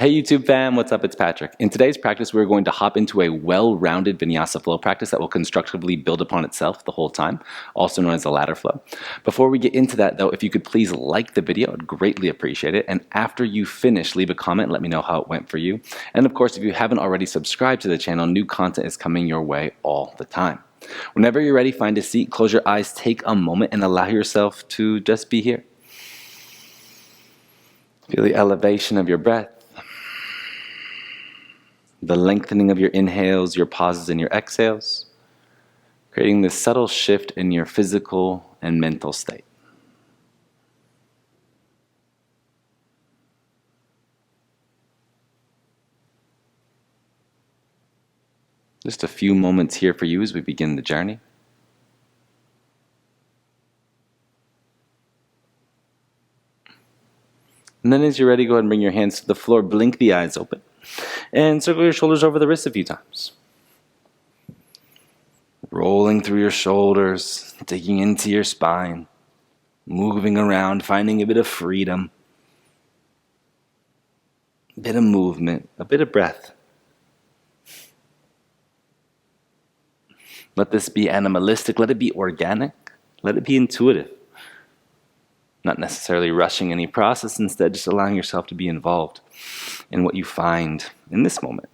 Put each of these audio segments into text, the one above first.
Hey YouTube fam, what's up? It's Patrick. In today's practice, we're going to hop into a well-rounded vinyasa flow practice that will constructively build upon itself the whole time, also known as a ladder flow. Before we get into that though, if you could please like the video, I'd greatly appreciate it. And after you finish, leave a comment and let me know how it went for you. And of course, if you haven't already subscribed to the channel, new content is coming your way all the time. Whenever you're ready, find a seat, close your eyes, take a moment and allow yourself to just be here. Feel the elevation of your breath. The lengthening of your inhales, your pauses, and your exhales, creating this subtle shift in your physical and mental state. Just a few moments here for you as we begin the journey. And then as you're ready, go ahead and bring your hands to the floor, blink the eyes open. And circle your shoulders over the wrists a few times. Rolling through your shoulders, digging into your spine, moving around, finding a bit of freedom, a bit of movement, a bit of breath. Let this be animalistic, let it be organic, let it be intuitive. Not necessarily rushing any process, instead just allowing yourself to be involved in what you find in this moment.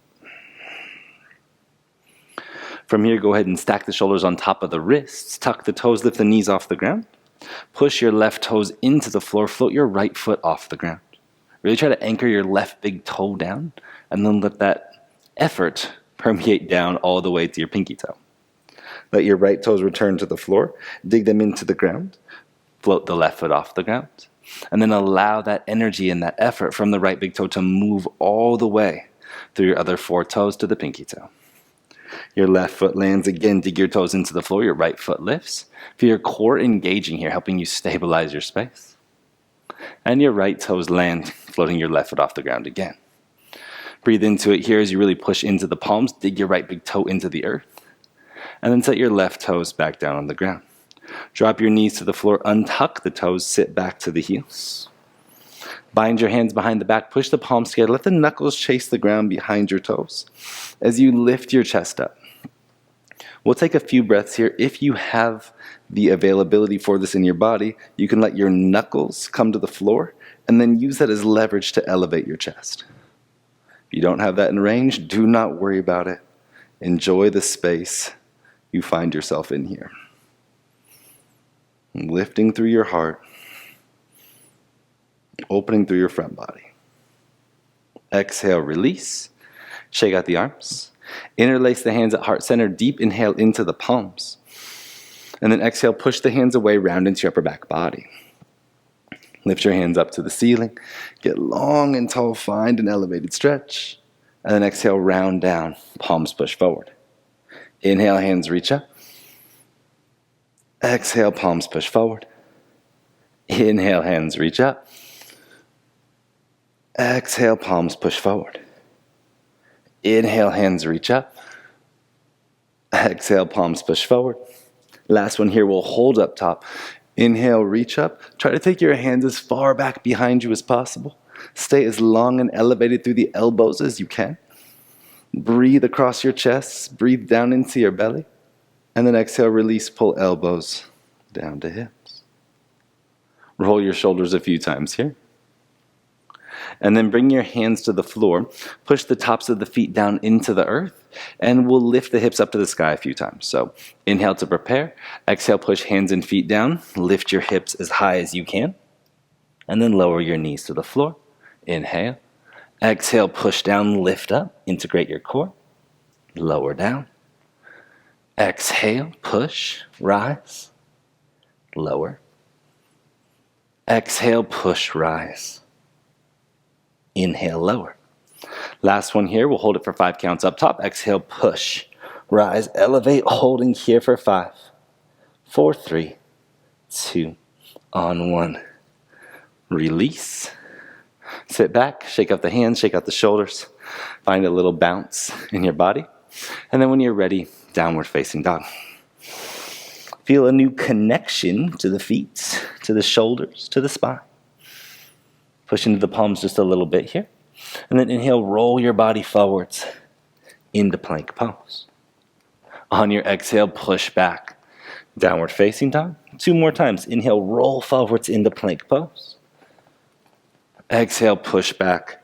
From here, go ahead and stack the shoulders on top of the wrists, tuck the toes, lift the knees off the ground, push your left toes into the floor, float your right foot off the ground. Really try to anchor your left big toe down, and then let that effort permeate down all the way to your pinky toe. Let your right toes return to the floor, dig them into the ground, float the left foot off the ground, and then allow that energy and that effort from the right big toe to move all the way through your other four toes to the pinky toe. Your left foot lands again, dig your toes into the floor, your right foot lifts. Feel your core engaging here, helping you stabilize your space. And your right toes land, floating your left foot off the ground again. Breathe into it here as you really push into the palms, dig your right big toe into the earth, and then set your left toes back down on the ground. Drop your knees to the floor, untuck the toes, sit back to the heels. Bind your hands behind the back, push the palms together, let the knuckles chase the ground behind your toes as you lift your chest up. We'll take a few breaths here. If you have the availability for this in your body, you can let your knuckles come to the floor and then use that as leverage to elevate your chest. If you don't have that in range, do not worry about it. Enjoy the space you find yourself in here. Lifting through your heart, opening through your front body. Exhale, release. Shake out the arms. Interlace the hands at heart center. Deep inhale into the palms. And then exhale, push the hands away, round into your upper back body. Lift your hands up to the ceiling. Get long and tall, find an elevated stretch. And then exhale, round down, palms push forward. Inhale, hands reach up. Exhale, palms push forward. Inhale, hands reach up. Exhale, palms push forward. Inhale, hands reach up. Exhale, palms push forward. Last one here, we'll hold up top. Inhale, reach up. Try to take your hands as far back behind you as possible. Stay as long and elevated through the elbows as you can. Breathe across your chest. Breathe down into your belly. And then exhale, release, pull elbows down to hips. Roll your shoulders a few times here. And then bring your hands to the floor. Push the tops of the feet down into the earth. And we'll lift the hips up to the sky a few times. So inhale to prepare. Exhale, push hands and feet down. Lift your hips as high as you can. And then lower your knees to the floor. Inhale. Exhale, push down, lift up. Integrate your core. Lower down. Exhale, push, rise, lower. Exhale, push, rise. Inhale, lower. Last one here, we'll hold it for 5 counts up top. Exhale, push, rise, elevate, holding here for 5, 4, 3, 2, on 1. Release. Sit back, shake out the hands, shake out the shoulders. Find a little bounce in your body. And then when you're ready, downward facing dog. Feel a new connection to the feet, to the shoulders, to the spine. Push into the palms just a little bit here. And then inhale, roll your body forwards into plank pose. On your exhale, push back. Downward facing dog. 2 more times. Inhale, roll forwards into plank pose. Exhale, push back.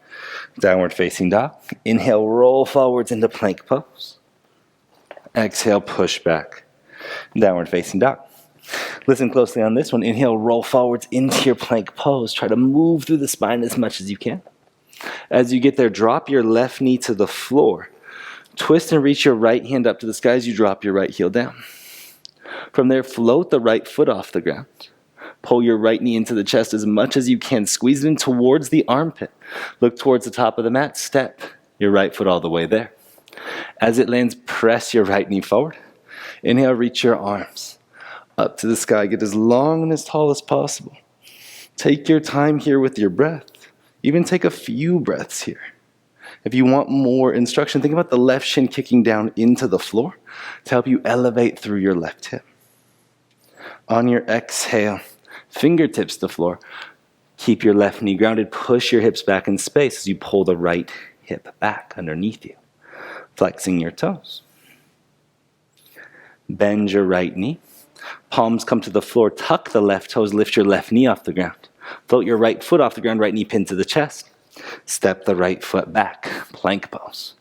Downward facing dog. Inhale, roll forwards into plank pose. Exhale, push back. Downward facing dog. Listen closely on this one. Inhale, roll forwards into your plank pose. Try to move through the spine as much as you can. As you get there, drop your left knee to the floor. Twist and reach your right hand up to the sky as you drop your right heel down. From there, float the right foot off the ground. Pull your right knee into the chest as much as you can. Squeeze it in towards the armpit. Look towards the top of the mat. Step your right foot all the way there. As it lands, press your right knee forward. Inhale, reach your arms up to the sky. Get as long and as tall as possible. Take your time here with your breath. Even take a few breaths here. If you want more instruction, think about the left shin kicking down into the floor to help you elevate through your left hip. On your exhale, fingertips to the floor. Keep your left knee grounded. Push your hips back in space as you pull the right hip back underneath you, flexing your toes. Bend your right knee. Palms come to the floor. Tuck the left toes. Lift your left knee off the ground. Float your right foot off the ground. Right knee pinned to the chest. Step the right foot back. Plank pose.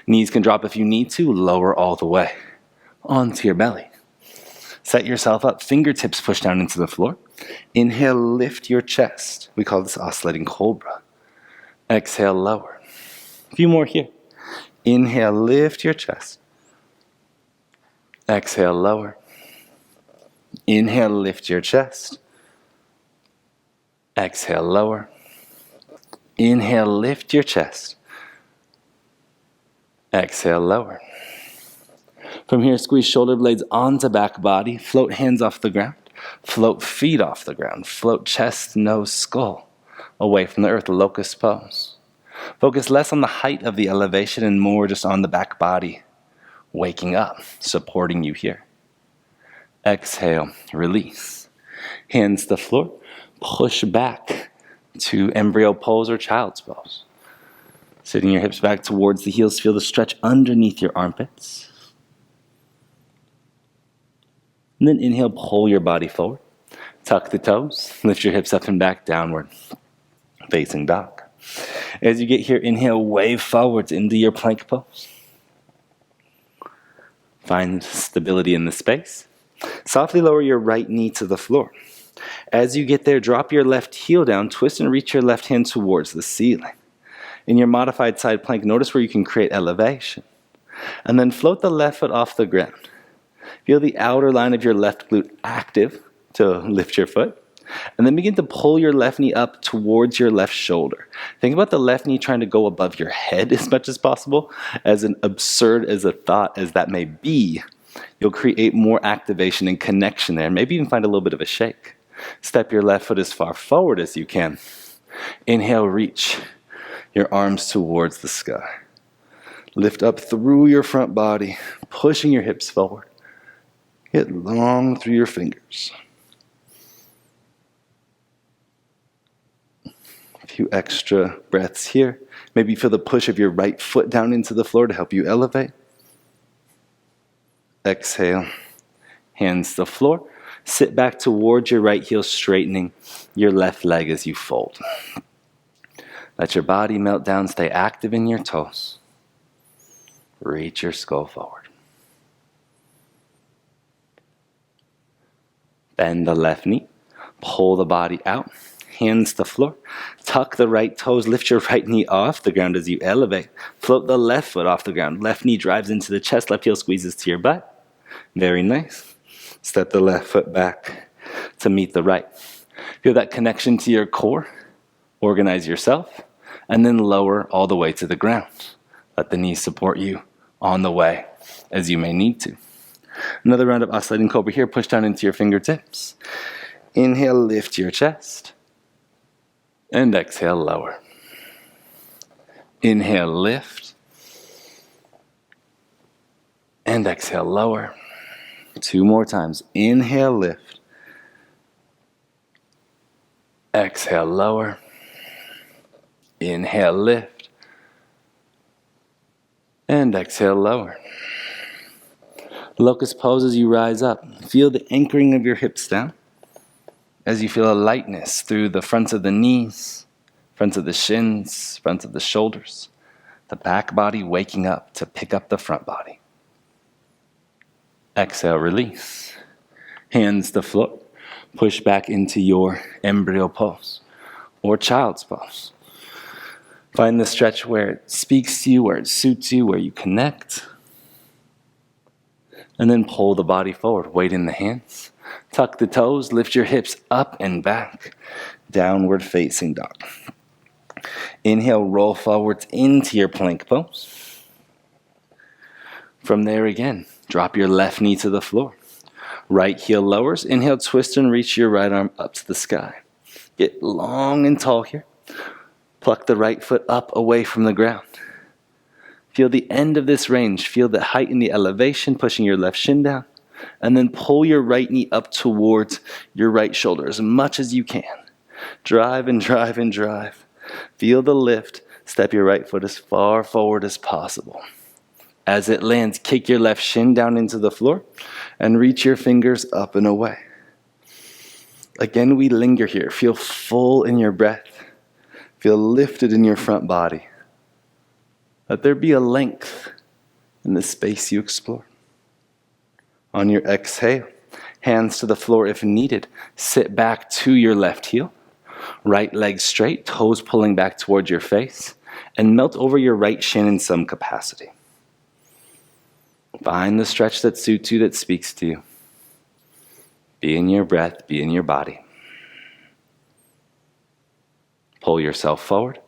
Knees can drop if you need to. Lower all the way onto your belly. Set yourself up. Fingertips push down into the floor. Inhale, lift your chest. We call this oscillating cobra. Exhale, lower. A few more here. Inhale, lift your chest. Exhale, lower. Inhale, lift your chest. Exhale, lower. Inhale, lift your chest. Exhale, lower. From here, squeeze shoulder blades onto back body. Float hands off the ground. Float feet off the ground. Float chest, nose, skull away from the earth. Locust pose. Focus less on the height of the elevation and more just on the back body waking up, supporting you here. Exhale, release. Hands to the floor. Push back to embryo pose or child's pose. Sitting your hips back towards the heels. Feel the stretch underneath your armpits. And then inhale, pull your body forward. Tuck the toes. Lift your hips up and back, downward facing dog. As you get here, inhale, wave forwards into your plank pose. Find stability in the space. Softly lower your right knee to the floor. As you get there, drop your left heel down, twist and reach your left hand towards the ceiling. In your modified side plank, notice where you can create elevation. And then float the left foot off the ground. Feel the outer line of your left glute active to lift your foot. And then begin to pull your left knee up towards your left shoulder. Think about the left knee trying to go above your head as much as possible. As an absurd as a thought as that may be, you'll create more activation and connection there. Maybe even find a little bit of a shake. Step your left foot as far forward as you can. Inhale, reach your arms towards the sky. Lift up through your front body, pushing your hips forward. Get long through your fingers. A few extra breaths here. Maybe feel the push of your right foot down into the floor to help you elevate. Exhale, hands to the floor. Sit back towards your right heel, straightening your left leg as you fold. Let your body melt down. Stay active in your toes. Reach your skull forward. Bend the left knee. Pull the body out. Hands to the floor. Tuck the right toes. Lift your right knee off the ground as you elevate. Float the left foot off the ground. Left knee drives into the chest. Left heel squeezes to your butt. Very nice. Step the left foot back to meet the right. Feel that connection to your core. Organize yourself. And then lower all the way to the ground. Let the knees support you on the way as you may need to. Another round of oscillating cobra here. Push down into your fingertips. Inhale, lift your chest. And exhale, lower. Inhale, lift. And exhale, lower. 2 more times. Inhale, lift. Exhale, lower. Inhale, lift. And exhale, lower. Locust pose as you rise up. Feel the anchoring of your hips down as you feel a lightness through the fronts of the knees, fronts of the shins, fronts of the shoulders. The back body waking up to pick up the front body. Exhale, release. Hands to floor. Push back into your embryo pose or child's pose. Find the stretch where it speaks to you, where it suits you, where you connect. And then pull the body forward. Weight in the hands. Tuck the toes. Lift your hips up and back. Downward facing dog. Inhale, roll forwards into your plank pose. From there again, drop your left knee to the floor. Right heel lowers. Inhale, twist and reach your right arm up to the sky. Get long and tall here. Pluck the right foot up away from the ground. Feel the end of this range. Feel the height in the elevation, pushing your left shin down. And then pull your right knee up towards your right shoulder as much as you can. Drive and drive and drive. Feel the lift. Step your right foot as far forward as possible. As it lands, kick your left shin down into the floor and reach your fingers up and away. Again, we linger here. Feel full in your breath. Feel lifted in your front body. Let there be a length in the space you explore. On your exhale, hands to the floor if needed. Sit back to your left heel. Right leg straight, toes pulling back towards your face. And melt over your right shin in some capacity. Find the stretch that suits you, that speaks to you. Be in your breath, be in your body. Pull yourself forward.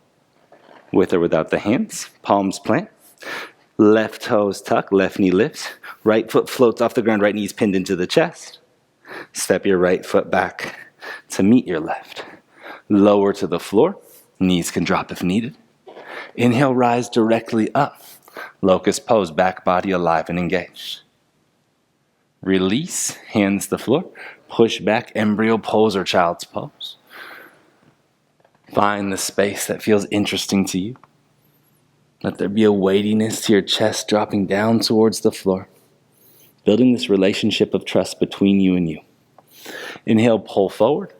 With or without the hands, palms plant. Left toes tuck, left knee lifts. Right foot floats off the ground, right knee's pinned into the chest. Step your right foot back to meet your left. Lower to the floor. Knees can drop if needed. Inhale, rise directly up. Locust pose, back body alive and engaged. Release, hands to the floor. Push back, embryo pose or child's pose. Find the space that feels interesting to you. Let there be a weightiness to your chest dropping down towards the floor. Building this relationship of trust between you and you. Inhale, pull forward.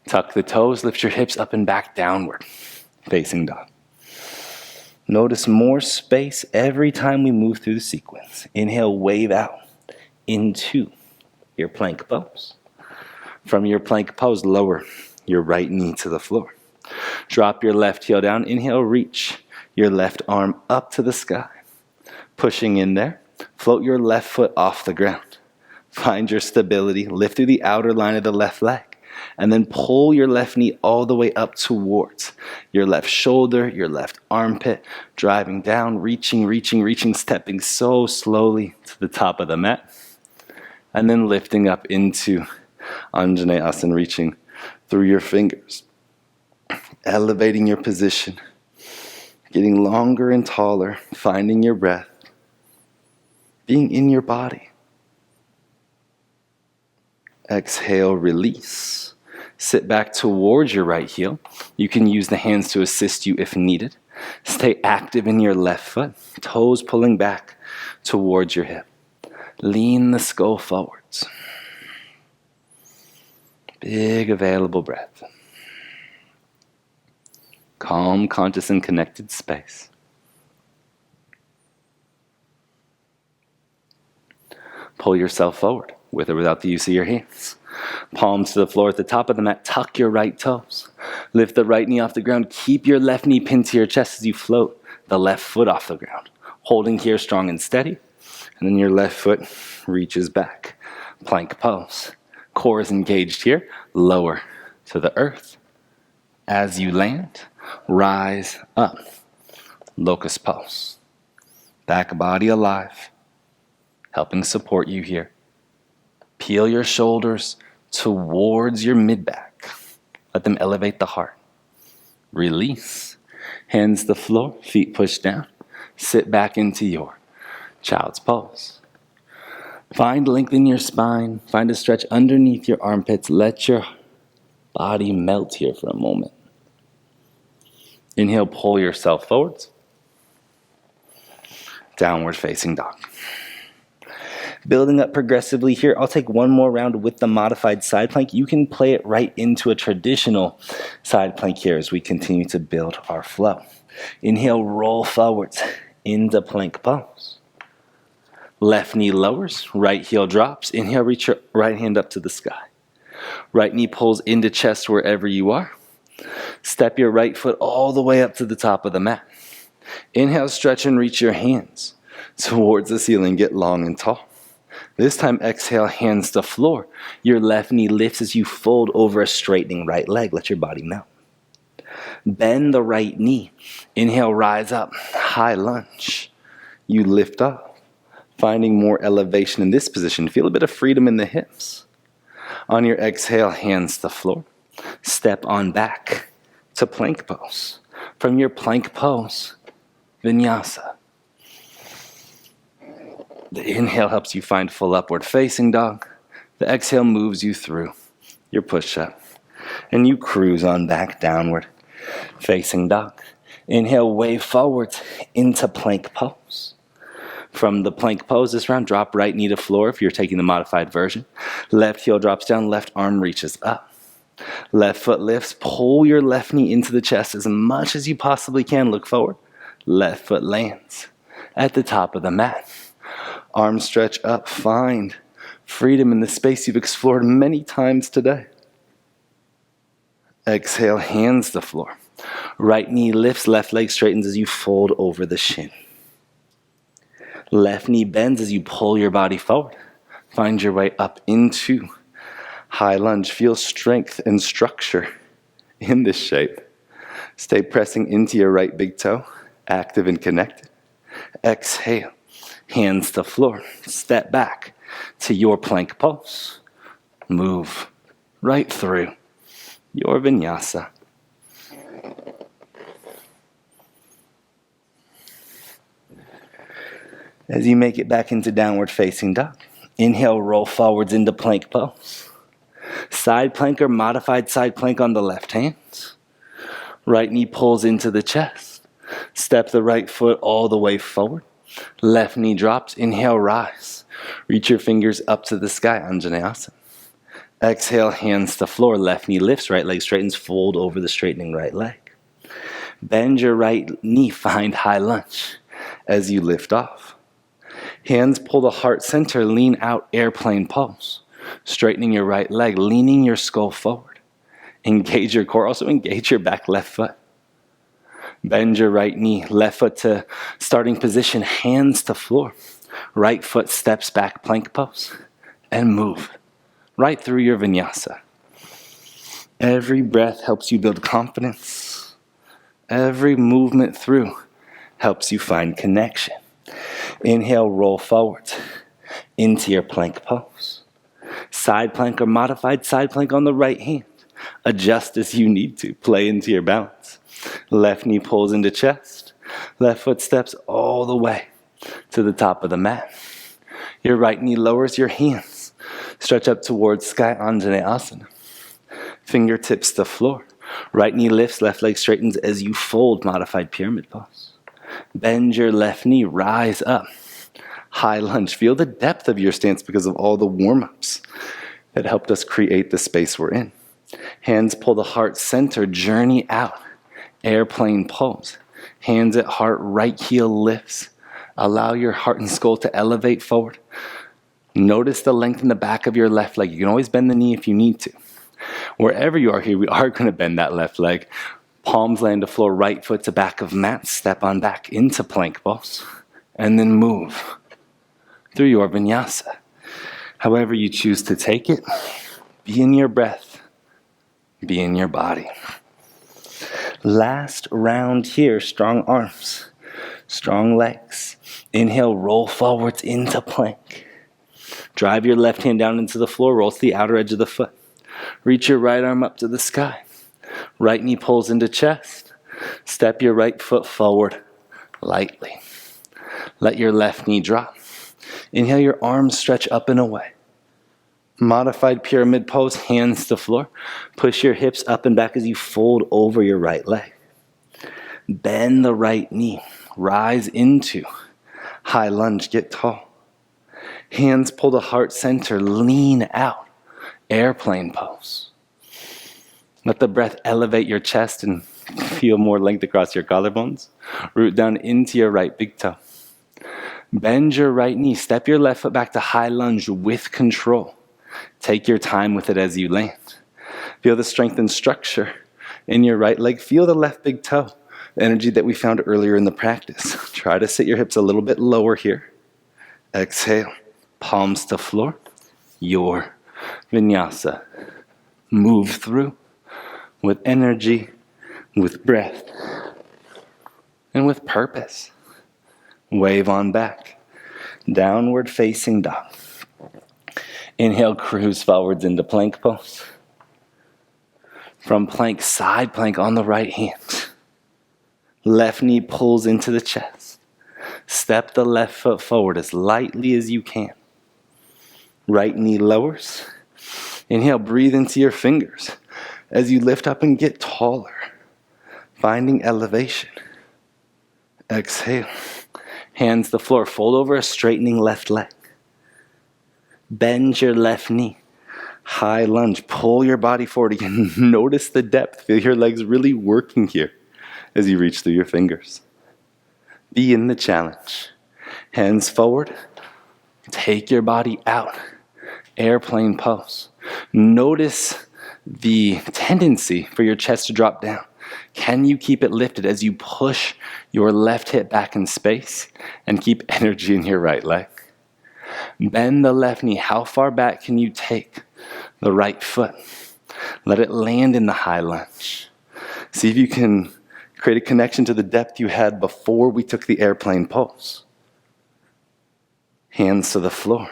Tuck the toes, lift your hips up and back downward. Facing dog. Notice more space every time we move through the sequence. Inhale, wave out into your plank pose. From your plank pose, lower your right knee to the floor. Drop your left heel down. Inhale, reach your left arm up to the sky. Pushing in there, float your left foot off the ground. Find your stability. Lift through the outer line of the left leg. And then pull your left knee all the way up towards your left shoulder, your left armpit, driving down, reaching, stepping so slowly to the top of the mat. And then lifting up into Anjaneyasana, reaching through your fingers. Elevating your position. Getting longer and taller, finding your breath. Being in your body. Exhale, release. Sit back towards your right heel. You can use the hands to assist you if needed. Stay active in your left foot. Toes pulling back towards your hip. Lean the skull forwards. Big available breath. Calm, conscious, and connected space. Pull yourself forward, with or without the use of your hands. Palms to the floor at the top of the mat. Tuck your right toes. Lift the right knee off the ground. Keep your left knee pinned to your chest as you float the left foot off the ground. Holding here strong and steady. And then your left foot reaches back. Plank pose. Core is engaged here. Lower to the earth. As you land, rise up. Locust pose. Back body alive. Helping support you here. Peel your shoulders towards your mid-back. Let them elevate the heart. Release. Hands to the floor, feet pushed down. Sit back into your child's pose. Find length in your spine. Find a stretch underneath your armpits. Let your body melt here for a moment. Inhale, pull yourself forwards. downward facing dog. Building up progressively here, I'll take one more round with the modified side plank. You can play it right into a traditional side plank here as we continue to build our flow. Inhale, roll forwards into plank pose. Left knee lowers, right heel drops. Inhale, reach your right hand up to the sky. Right knee pulls into chest wherever you are. Step your right foot all the way up to the top of the mat. Inhale, stretch and reach your hands towards the ceiling. Get long and tall. This time, exhale, hands to floor. Your left knee lifts as you fold over a straightening right leg. Let your body melt. Bend the right knee. Inhale, rise up, high lunge. You lift up, finding more elevation in this position. Feel a bit of freedom in the hips. On your exhale, hands to floor. Step on back to plank pose. From your plank pose, vinyasa. The inhale helps you find full upward facing dog. The exhale moves you through your push-up. And you cruise on back downward facing dog. Inhale, wave forwards into plank pose. From the plank pose this round, drop right knee to floor if you're taking the modified version. Left heel drops down, left arm reaches up. Left foot lifts, pull your left knee into the chest as much as you possibly can. Look forward. Left foot lands at the top of the mat. Arms stretch up, find freedom in the space you've explored many times today. Exhale, hands to floor. Right knee lifts, left leg straightens as you fold over the shin. Left knee bends as you pull your body forward. Find your way up into high lunge. Feel strength and structure in this shape. Stay pressing into your right big toe, active and connected. Exhale, hands to floor. Step back to your plank pose. Move right through your vinyasa. As you make it back into downward facing dog, inhale, roll forwards into plank pose. Side plank or modified side plank on the left hand. Right knee pulls into the chest. Step the right foot all the way forward. Left knee drops. Inhale, rise. Reach your fingers up to the sky, Anjaneyasana. Exhale, hands to floor. Left knee lifts, right leg straightens, fold over the straightening right leg. Bend your right knee, find high lunge as you lift off. Hands pull the heart center, lean out, airplane pose. Straightening your right leg, leaning your skull forward. Engage your core, also engage your back left foot. Bend your right knee, left foot to starting position, hands to floor. Right foot steps back, plank pose, and move right through your vinyasa. Every breath helps you build confidence. Every movement through helps you find connection. Inhale, roll forwards into your plank pose. Side plank or modified side plank on the right hand. Adjust as you need to. Play into your balance. Left knee pulls into chest. Left foot steps all the way to the top of the mat. Your right knee lowers your hands. Stretch up towards sky, Anjaneyasana. Fingertips to floor. Right knee lifts, left leg straightens as you fold, modified pyramid pose. Bend your left knee, rise up. High lunge. Feel the depth of your stance because of all the warm-ups that helped us create the space we're in. Hands pull the heart center, journey out. Airplane pose. Hands at heart, right heel lifts. Allow your heart and skull to elevate forward. Notice the length in the back of your left leg. You can always bend the knee if you need to. Wherever you are here, we are going to bend that left leg. Palms land to floor, right foot to back of mat. Step on back into plank pose. And then move through your vinyasa. However you choose to take it, be in your breath, be in your body. Last round here, strong arms, strong legs. Inhale, roll forwards into plank. Drive your left hand down into the floor, roll to the outer edge of the foot. Reach your right arm up to the sky. Right knee pulls into chest. Step your right foot forward lightly. Let your left knee drop. Inhale, your arms stretch up and away. Modified pyramid pose, hands to floor. Push your hips up and back as you fold over your right leg. Bend the right knee. Rise into High lunge, get tall. Hands pull to heart center, lean out. Airplane pose. Let the breath elevate your chest and feel more length across your collarbones. Root down into your right big toe. Bend your right knee. Step your left foot back to high lunge with control. Take your time with it as you land. Feel the strength and structure in your right leg. Feel the left big toe. The energy that we found earlier in the practice. Try to sit your hips a little bit lower here. Exhale. Palms to floor. Your vinyasa. Move through with energy, with breath, and with purpose. Wave on back. Downward facing dog. Inhale, cruise forwards into plank pose. From plank, side plank on the right hand. Left knee pulls into the chest. Step the left foot forward as lightly as you can. Right knee lowers. Inhale, breathe into your fingers as you lift up and get taller, finding elevation. Exhale. Hands to the floor. Fold over a straightening left leg. Bend your left knee. High lunge. Pull your body forward again. Notice the depth. Feel your legs really working here as you reach through your fingers. Be in the challenge. Hands forward. Take your body out. Airplane pose. Notice the tendency for your chest to drop down. Can you keep it lifted as you push your left hip back in space and keep energy in your right leg? Bend the left knee. How far back can you take the right foot? Let it land in the high lunge. See if you can create a connection to the depth you had before we took the airplane pose. Hands to the floor.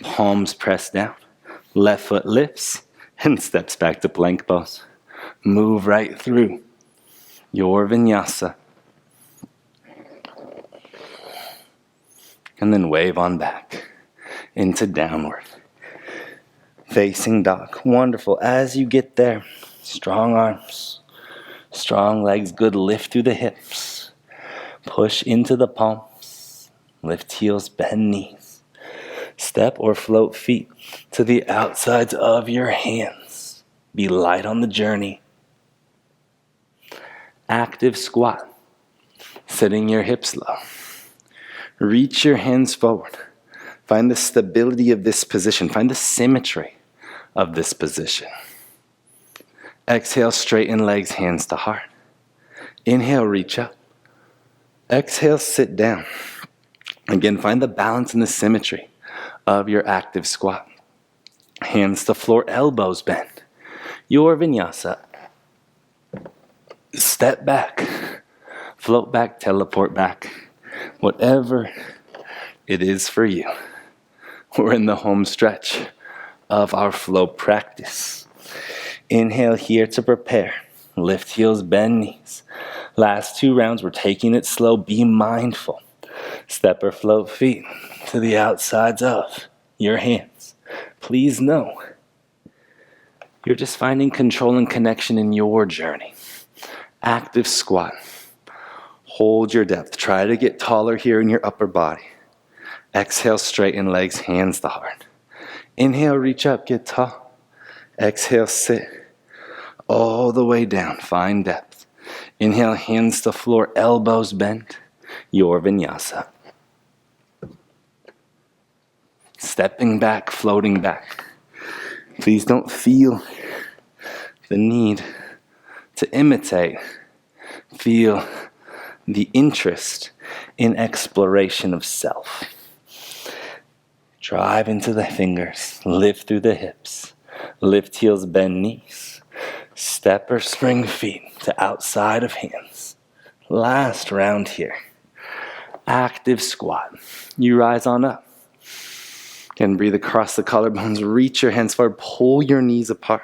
Palms pressed down. Left foot lifts and steps back to plank pose. Move right through your vinyasa. And then wave on back into downward. Facing dog. Wonderful. As you get there, strong arms, strong legs, good lift through the hips. Push into the palms. Lift heels, bend knees. Step or float feet to the outsides of your hands. Be light on the journey. Active squat. Sitting your hips low. Reach your hands forward. Find the stability of this position. Find the symmetry of this position. Exhale, straighten legs, hands to heart. Inhale, reach up. Exhale, sit down. Again, find the balance and the symmetry of your active squat. Hands to floor, elbows bend. Your vinyasa. Step back. Float back, teleport back. Whatever it is for you. We're in the home stretch of our flow practice. Inhale here to prepare. Lift heels, bend knees. Last 2 rounds, we're taking it slow. Be mindful. Step or float feet to the outsides of your hands. Please know you're just finding control and connection in your journey. Active squat. Hold your depth. Try to get taller here in your upper body. Exhale, straighten legs, hands to heart. Inhale, reach up, get tall. Exhale, sit all the way down. Find depth. Inhale, hands to floor, elbows bent. Your vinyasa. Stepping back, floating back. Please don't feel the need to imitate. Feel the interest in exploration of self. Drive into the fingers, lift through the hips, lift heels, bend knees, step or spring feet to outside of hands. Last round here. Active squat. You rise on up. Again, breathe across the collarbones, reach your hands forward, pull your knees apart.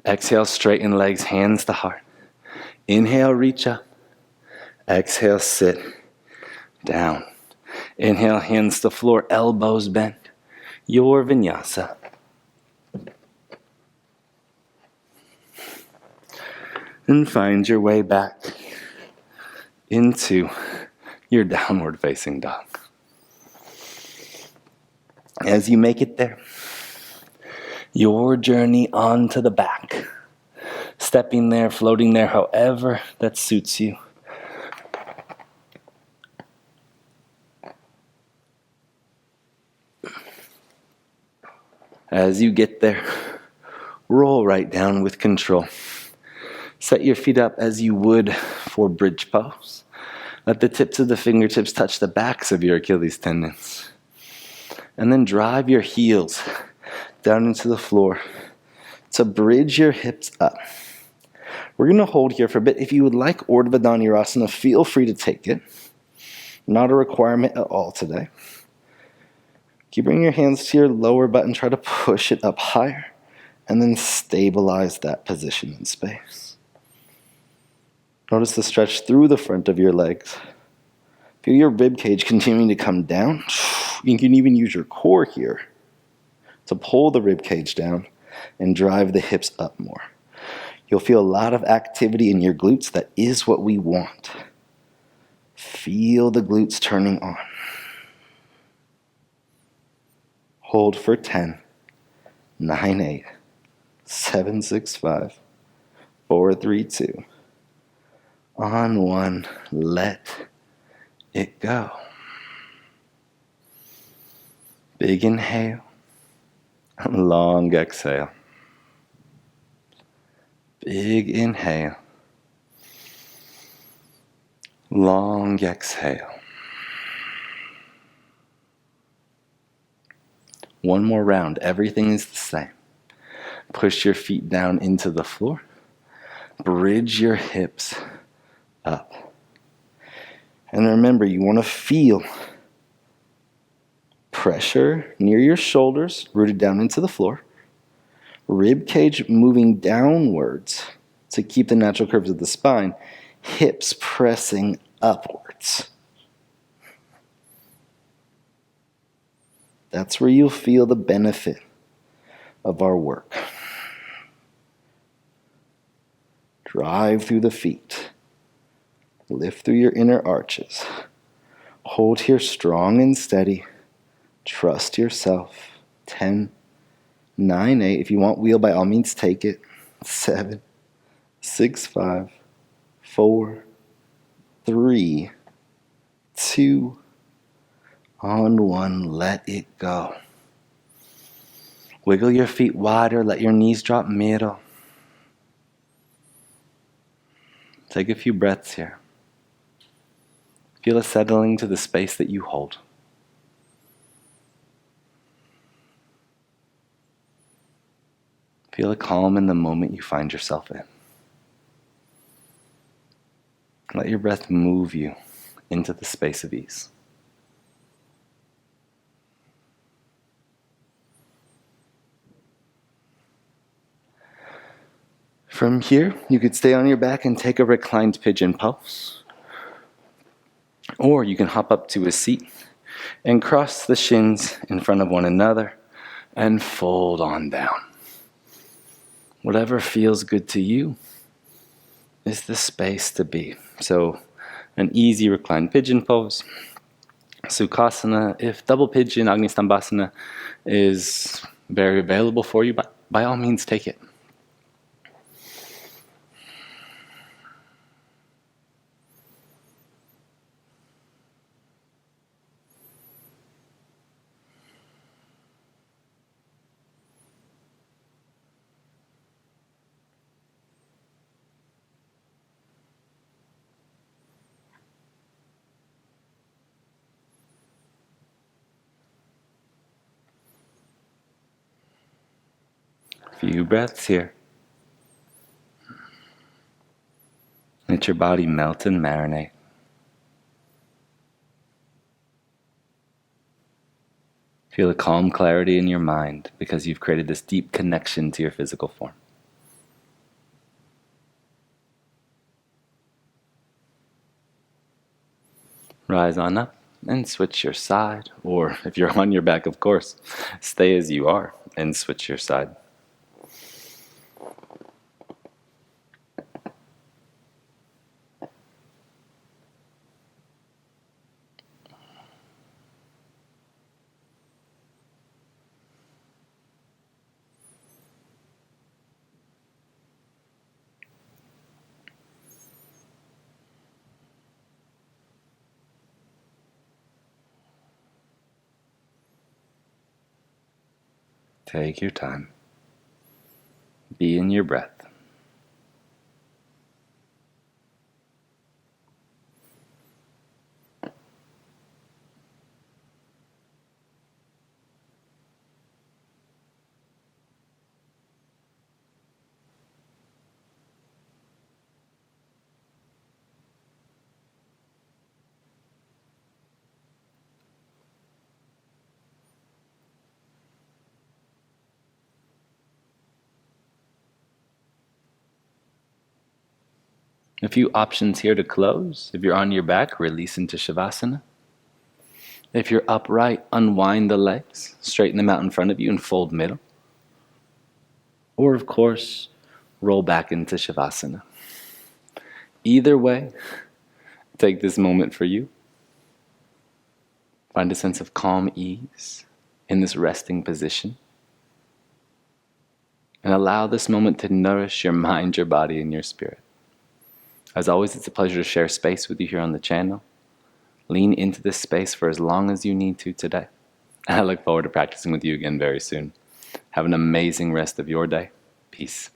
Exhale, straighten legs, hands to heart. Inhale, reach up. Exhale, sit down. Inhale, hands to floor, elbows bent. Your vinyasa. And find your way back into your downward facing dog. As you make it there, your journey onto the back, stepping there, floating there, however that suits you. As you get there, roll right down with control. Set your feet up as you would for bridge pose. Let the tips of the fingertips touch the backs of your Achilles tendons. And then drive your heels down into the floor to bridge your hips up. We're going to hold here for a bit. If you would like Urdhva Dhanurasana, feel free to take it. Not a requirement at all today. Keep bringing your hands to your lower butt and try to push it up higher. And then stabilize that position in space. Notice the stretch through the front of your legs. Feel your rib cage continuing to come down. You can even use your core here to pull the rib cage down and drive the hips up more. You'll feel a lot of activity in your glutes. That is what we want. Feel the glutes turning on. Hold for 10, 9, 8, 7, 6, 5, 4, 3, 2. On 1, let it go. Big inhale, long exhale. Big inhale, long exhale. One more round, everything is the same. Push your feet down into the floor. Bridge your hips up. And remember, you want to feel pressure near your shoulders, rooted down into the floor. Rib cage moving downwards to keep the natural curves of the spine. Hips pressing upwards. That's where you'll feel the benefit of our work. Drive through the feet. Lift through your inner arches. Hold here strong and steady. Trust yourself. 10, 9, 8. If you want wheel, by all means, take it. 7, 6, 5, 4, 3, 2, on 1, let it go. Wiggle your feet wider, let your knees drop middle. Take a few breaths here. Feel a settling to the space that you hold. Feel a calm in the moment you find yourself in. Let your breath move you into the space of ease. From here, you could stay on your back and take a reclined pigeon pose. Or you can hop up to a seat and cross the shins in front of one another and fold on down. Whatever feels good to you is the space to be. So an easy reclined pigeon pose. Sukhasana, if double pigeon, Agni Stambhasana is very available for you, by all means take it. Few breaths here. Let your body melt and marinate. Feel a calm clarity in your mind because you've created this deep connection to your physical form. Rise on up and switch your side, or if you're on your back, of course, stay as you are and switch your side. Take your time. Be in your breath. A few options here to close. If you're on your back, release into Shavasana. If you're upright, unwind the legs, straighten them out in front of you and fold middle. Or, of course, roll back into Shavasana. Either way, take this moment for you. Find a sense of calm ease in this resting position. And allow this moment to nourish your mind, your body, and your spirit. As always, it's a pleasure to share space with you here on the channel. Lean into this space for as long as you need to today. And I look forward to practicing with you again very soon. Have an amazing rest of your day. Peace.